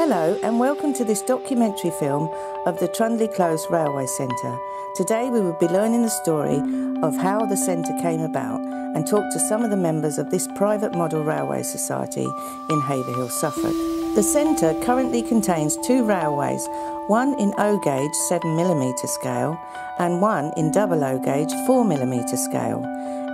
Hello and welcome to this documentary film of the Trundley Close Railway Centre. Today we will be learning the story of how the centre came about and talk to some of the members of this private model railway society in Haverhill, Suffolk. The centre currently contains two railways, one in O gauge 7mm scale and one in double O gauge 4mm scale.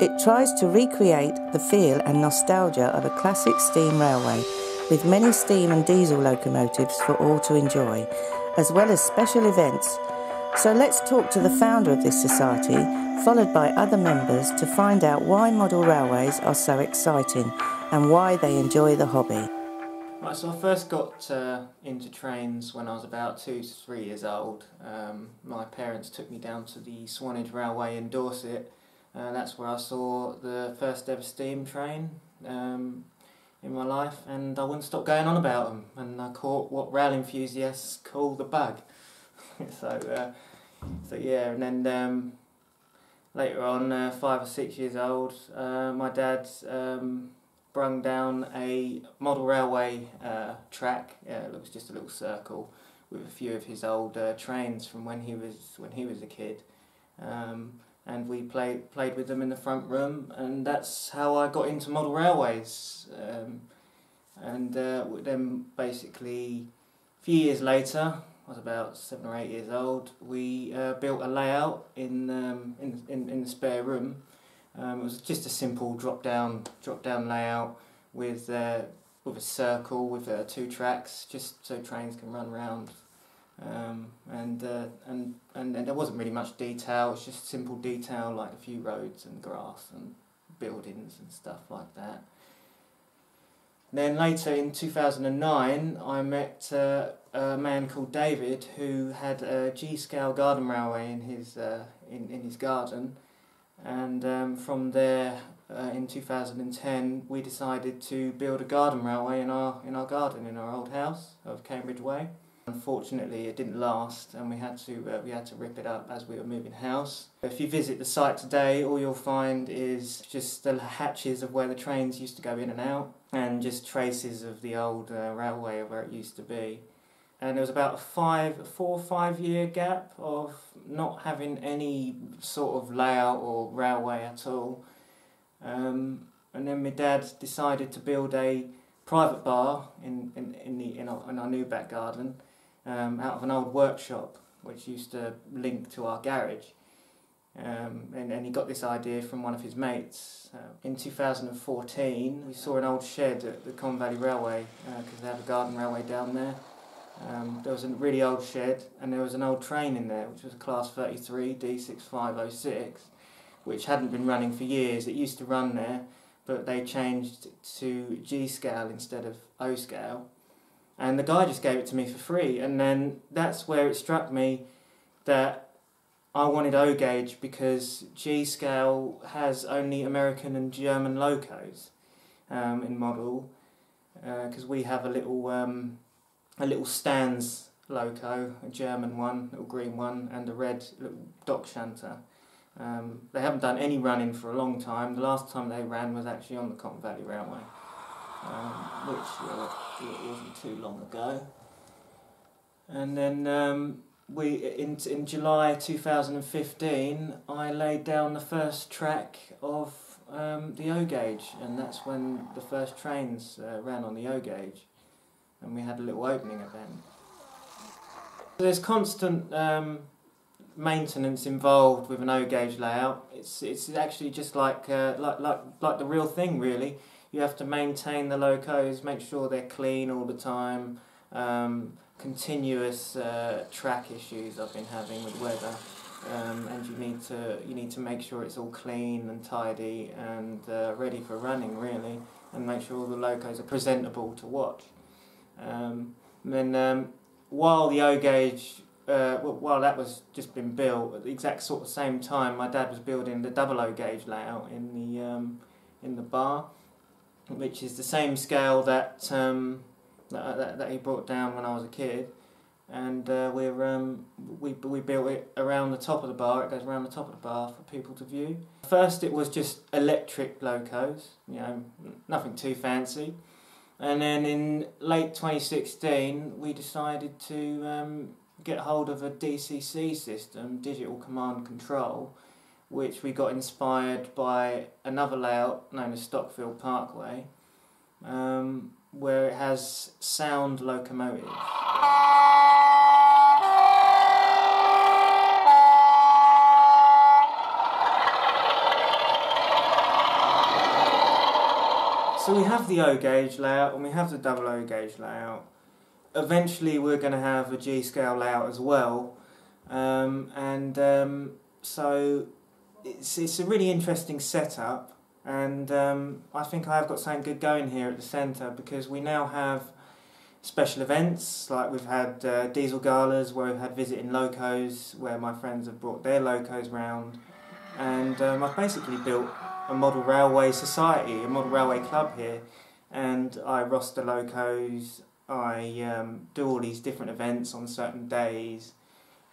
It tries to recreate the feel and nostalgia of a classic steam railway, with many steam and diesel locomotives for all to enjoy, as well as special events. So let's talk to the founder of this society, followed by other members, to find out why model railways are so exciting and why they enjoy the hobby. Right, so I first got into trains when I was about 2 to 3 years old. My parents took me down to the Swanage Railway in Dorset. That's where I saw the first ever steam train in my life, and I wouldn't stop going on about them, and I caught what rail enthusiasts call the bug. so yeah, and then later on, 5 or 6 years old, my dad brung down a model railway track. It was just a little circle with a few of his old trains from when he was a kid. And we played with them in the front room, and that's how I got into model railways. Then basically, a few years later, I was about 7 or 8 years old, we built a layout in the spare room. It was just a simple drop down layout with a circle with 2 tracks, just so trains can run round. And there wasn't really much detail. It's just simple detail like a few roads and grass and buildings and stuff like that. Then later in 2009 I met a man called David who had a G-scale garden railway in his garden, and from there in 2010 we decided to build a garden railway in our garden in our old house of Cambridge Way. Unfortunately, it didn't last, and we had to rip it up as we were moving house. If you visit the site today, all you'll find is just the hatches of where the trains used to go in and out, and just traces of the old railway where it used to be. And there was about a 4 or 5 year gap of not having any sort of layout or railway at all. And then my dad decided to build a private bar in our new back garden. Out of an old workshop which used to link to our garage, and he got this idea from one of his mates. In 2014 we saw an old shed at the Conn Valley Railway, because they have a garden railway down there. There was a really old shed, and there was an old train in there which was a class 33 D6506, which hadn't been running for years. It used to run there, but they changed to G scale instead of O scale. And the guy just gave it to me for free, and then that's where it struck me that I wanted O gauge, because G scale has only American and German locos in model, because we have a little Stans loco, a German one, little green one, and a red little dock shanter. They haven't done any running for a long time. The last time they ran was actually on the Conn Valley Railway, which wasn't too long ago. And then in July 2015 I laid down the first track of the O gauge, and that's when the first trains ran on the O gauge, and we had a little opening event. There's constant maintenance involved with an O gauge layout. It's actually just like the real thing, really. You have to maintain the locos, make sure they're clean all the time. Continuous track issues I've been having with weather, and you need to make sure it's all clean and tidy and ready for running, really, and make sure all the locos are presentable to watch. Then while the O gauge, while that was just been built, at the exact sort of same time, my dad was building the double O gauge layout in the bar, which is the same scale that he brought down when I was a kid, and we built it around the top of the bar. It goes around the top of the bar for people to view. First, it was just electric locos, nothing too fancy. And then in late 2016 we decided to get hold of a DCC system, Digital Command Control, which we got inspired by another layout known as Stockfield Parkway, where it has sound locomotives. So we have the O gauge layout and we have the double O gauge layout. Eventually we're going to have a G scale layout as well, so it's a really interesting setup, and I think I've got something good going here at the centre, because we now have special events, like we've had diesel galas where we've had visiting locos, where my friends have brought their locos round, and I've basically built a model railway society, a model railway club here, and I roster locos, I do all these different events on certain days,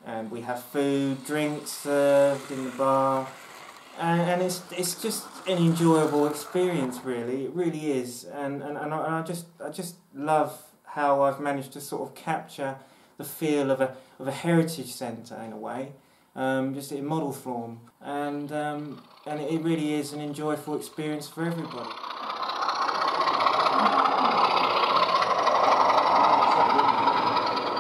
and we have food, drinks served in the bar, and it's just an enjoyable experience, really. It really is, and I just love how I've managed to sort of capture the feel of a heritage centre in a way, just in model form, and it really is an enjoyable experience for everybody.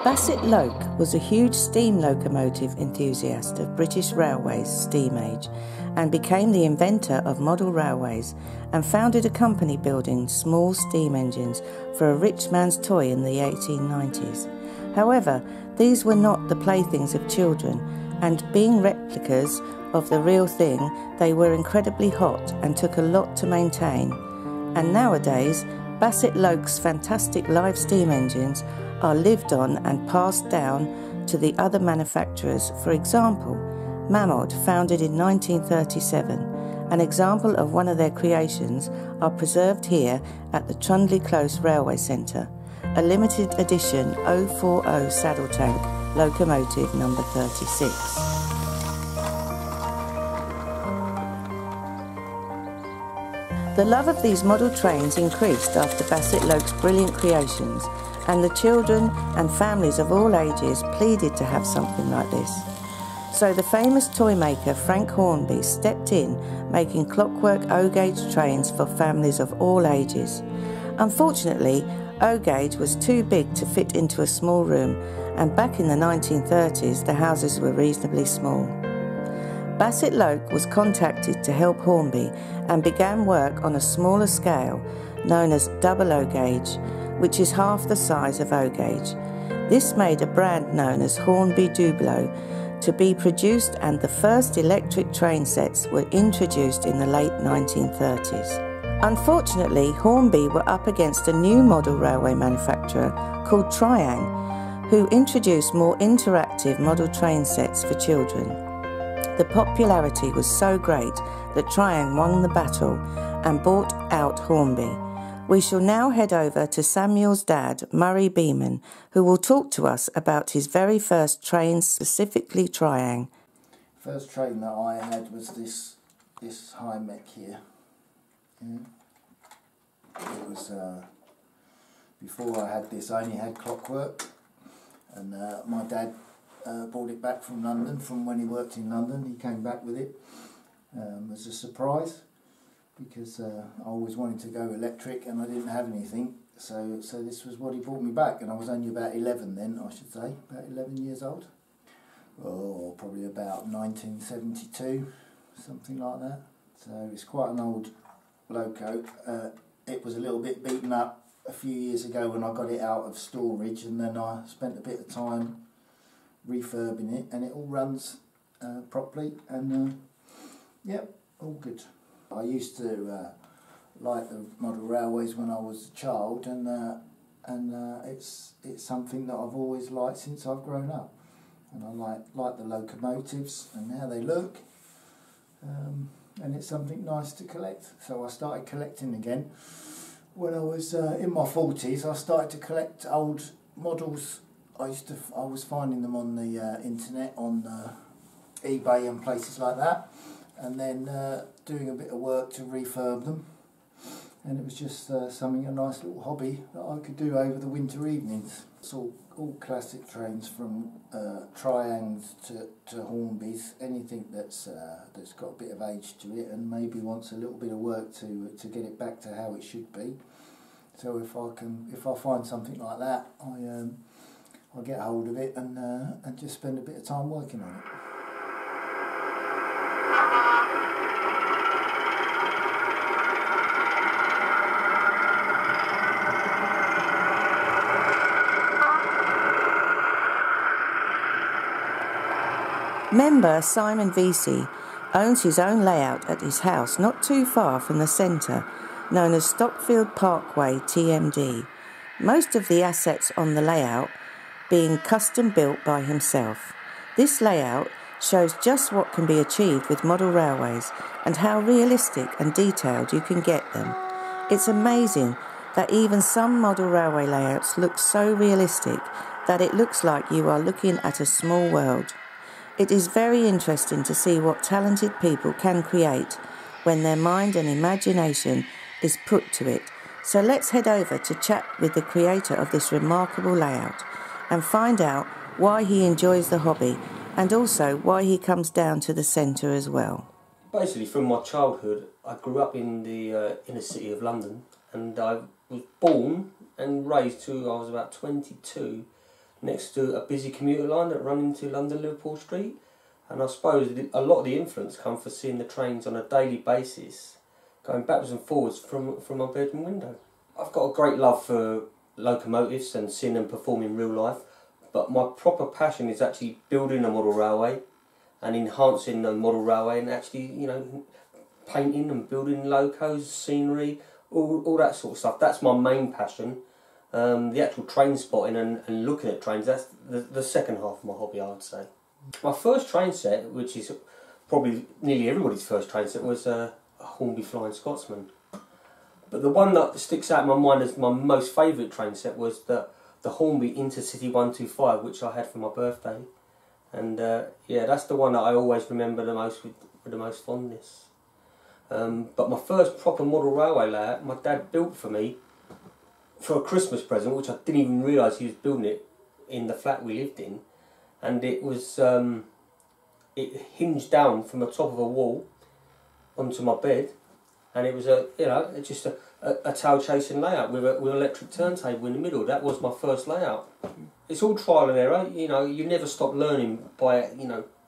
Bassett Loke was a huge steam locomotive enthusiast of British Railways' steam age, and became the inventor of model railways, and founded a company building small steam engines for a rich man's toy in the 1890s. However, these were not the playthings of children, and being replicas of the real thing, they were incredibly hot and took a lot to maintain. And nowadays, Bassett Loke's fantastic live steam engines are lived on and passed down to the other manufacturers. For example, Mammoth, founded in 1937, an example of one of their creations, are preserved here at the Trundley Close Railway Centre, a limited edition 040 saddle tank locomotive number 36. The love of these model trains increased after Bassett Loke's brilliant creations, and the children and families of all ages pleaded to have something like this. So the famous toy maker Frank Hornby stepped in, making clockwork O-gauge trains for families of all ages. Unfortunately, O-gauge was too big to fit into a small room, and back in the 1930s the houses were reasonably small. Bassett Loke was contacted to help Hornby and began work on a smaller scale known as double O-gauge, which is half the size of O-gauge. This made a brand known as Hornby Dublo to be produced, and the first electric train sets were introduced in the late 1930s. Unfortunately, Hornby were up against a new model railway manufacturer called Triang, who introduced more interactive model train sets for children. The popularity was so great that Triang won the battle and bought out Hornby. We shall now head over to Samuel's dad, Murray Beeman, who will talk to us about his very first train, specifically Triang. First train that I had was this high mech here. It was before I had this, I only had clockwork, and my dad brought it back from London, from when he worked in London. He came back with it as a surprise, because I always wanted to go electric and I didn't have anything, so this was what he brought me back, and I was only about 11 then, I should say, about 11 years old. Oh, probably about 1972, something like that. So it's quite an old loco. It was a little bit beaten up a few years ago when I got it out of storage, and then I spent a bit of time refurbing it, and it all runs properly, and yep, all good. I used to like the model railways when I was a child, and it's something that I've always liked since I've grown up, and I like the locomotives and how they look, and it's something nice to collect. So I started collecting again when I was in my 40s. I started to collect old models. I was finding them on the internet, on eBay and places like that, and then doing a bit of work to refurb them, and it was just a nice little hobby that I could do over the winter evenings. It's all classic trains, from Triangles to Hornbys, anything that's got a bit of age to it and maybe wants a little bit of work to get it back to how it should be. So if I find something like that, I get hold of it and just spend a bit of time working on it. Member Simon Vesey owns his own layout at his house not too far from the centre, known as Stockfield Parkway TMD. Most of the assets on the layout being custom built by himself. This layout shows just what can be achieved with model railways and how realistic and detailed you can get them. It's amazing that even some model railway layouts look so realistic that it looks like you are looking at a small world. It is very interesting to see what talented people can create when their mind and imagination is put to it. So let's head over to chat with the creator of this remarkable layout and find out why he enjoys the hobby and also why he comes down to the centre as well. Basically, from my childhood, I grew up in the inner city of London, and I was born and raised till I was about 22 next to a busy commuter line that ran into London Liverpool Street, and I suppose a lot of the influence come for seeing the trains on a daily basis going backwards and forwards from my bedroom window. I've got a great love for locomotives and seeing them perform in real life, but my proper passion is actually building a model railway and enhancing the model railway and actually, you know, painting and building locos, scenery, all that sort of stuff. That's my main passion. The actual train spotting and looking at trains, that's the second half of my hobby, I would say. My first train set, which is probably nearly everybody's first train set, was a Hornby Flying Scotsman. But the one that sticks out in my mind as my most favourite train set was the Hornby Intercity 125, which I had for my birthday. And yeah, that's the one that I always remember the most with the most fondness. But my first proper model railway layout, my dad built for me for a Christmas present, which I didn't even realise he was building it in the flat we lived in, and it was it hinged down from the top of a wall onto my bed, and it was just a tail chasing layout with an electric turntable in the middle. That was my first layout. It's all trial and error, you know. You never stop learning by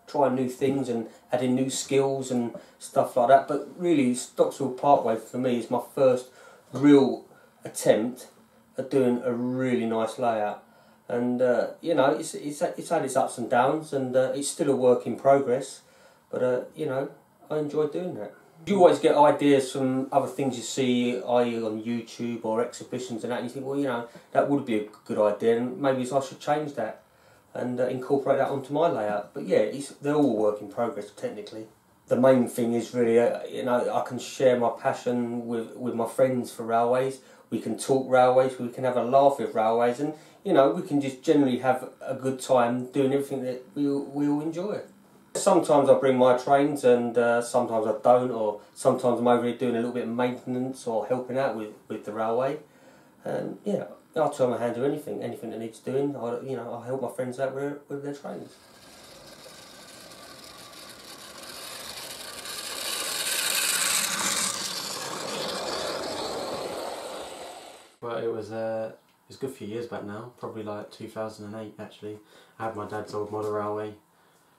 trying new things and adding new skills and stuff like that. But really, Stockfield Parkway for me is my first real attempt at doing a really nice layout, and it's had its ups and downs, and it's still a work in progress, but I enjoy doing that. You always get ideas from other things you see, i.e. on YouTube or exhibitions and that, and you think, well, that would be a good idea, and maybe I should change that and incorporate that onto my layout. But yeah, they're all a work in progress technically. The main thing is really, I can share my passion with my friends for railways. We can talk railways, we can have a laugh with railways, and we can just generally have a good time doing everything that we all enjoy. Sometimes I bring my trains, and sometimes I don't, or sometimes I'm over here doing a little bit of maintenance or helping out with the railway. And yeah, I'll turn my hand to anything that needs doing. I'll help my friends out with their trains. Well, it was a good few years back now, probably like 2008 actually. I had my dad's old model railway,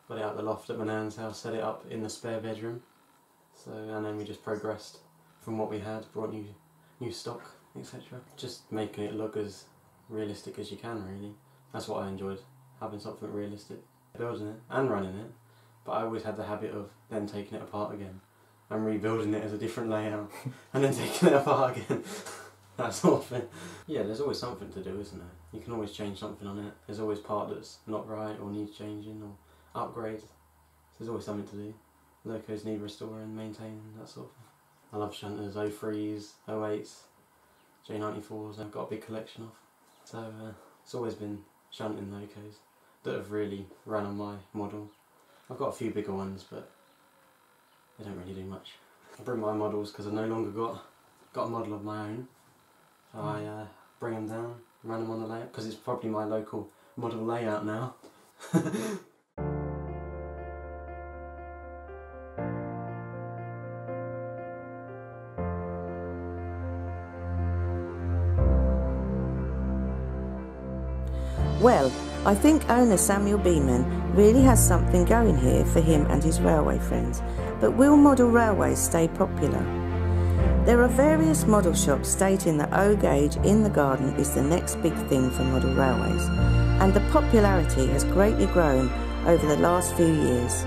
got it out the loft at my nan's house, set it up in the spare bedroom. And then we just progressed from what we had, brought new stock, etc. Just making it look as realistic as you can, really. That's what I enjoyed, having something realistic. Building it and running it, but I always had the habit of then taking it apart again and rebuilding it as a different layout and then taking it apart again. That sort of thing. Yeah, there's always something to do, isn't there? You can always change something on it. There's always part that's not right or needs changing or upgrades. There's always something to do. Locos need restoring, maintaining, that sort of thing. I love shunters, 03s, 08s, J94s I've got a big collection of. So it's always been shunting locos that have really run on my model. I've got a few bigger ones, but they don't really do much. I bring my models because I've no longer got got a model of my own. So I bring them down, run them on the layout, because it's probably my local model layout now. Well, I think owner Samuel Beeman really has something going here for him and his railway friends, but will model railways stay popular? There are various model shops stating that O gauge in the garden is the next big thing for model railways, and the popularity has greatly grown over the last few years.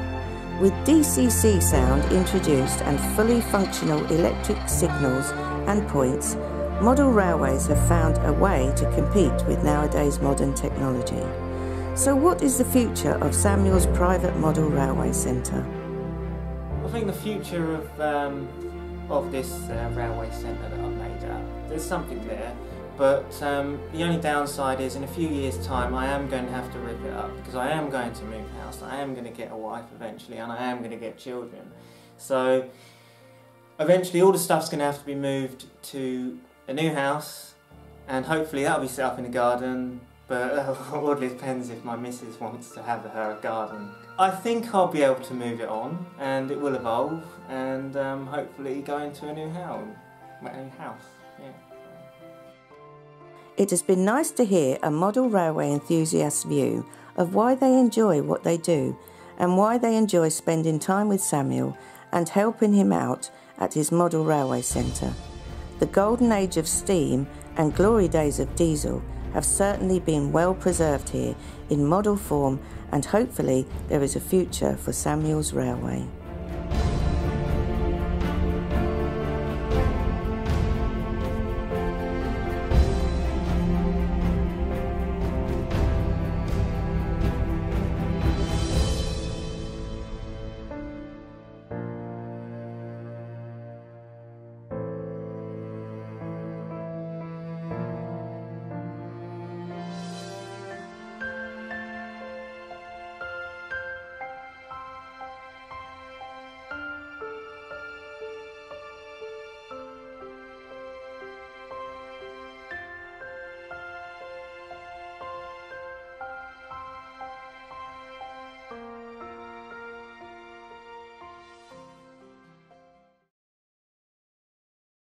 With DCC sound introduced and fully functional electric signals and points, model railways have found a way to compete with nowadays modern technology. So what is the future of Samuel's private model railway centre? I think the future of this railway centre that I've made up, there's something there, but the only downside is in a few years' time I am going to have to rip it up, because I am going to move house, I am going to get a wife eventually, and I am going to get children. So eventually all the stuff's going to have to be moved to a new house, and hopefully that'll be set up in a garden, but it depends if my missus wants to have her garden. I think I'll be able to move it on, and it will evolve, and hopefully go into a new house. Yeah. It has been nice to hear a model railway enthusiast's view of why they enjoy what they do, and why they enjoy spending time with Samuel and helping him out at his model railway centre. The golden age of steam and glory days of diesel have certainly been well preserved here in model form, and hopefully there is a future for Samuel's railway.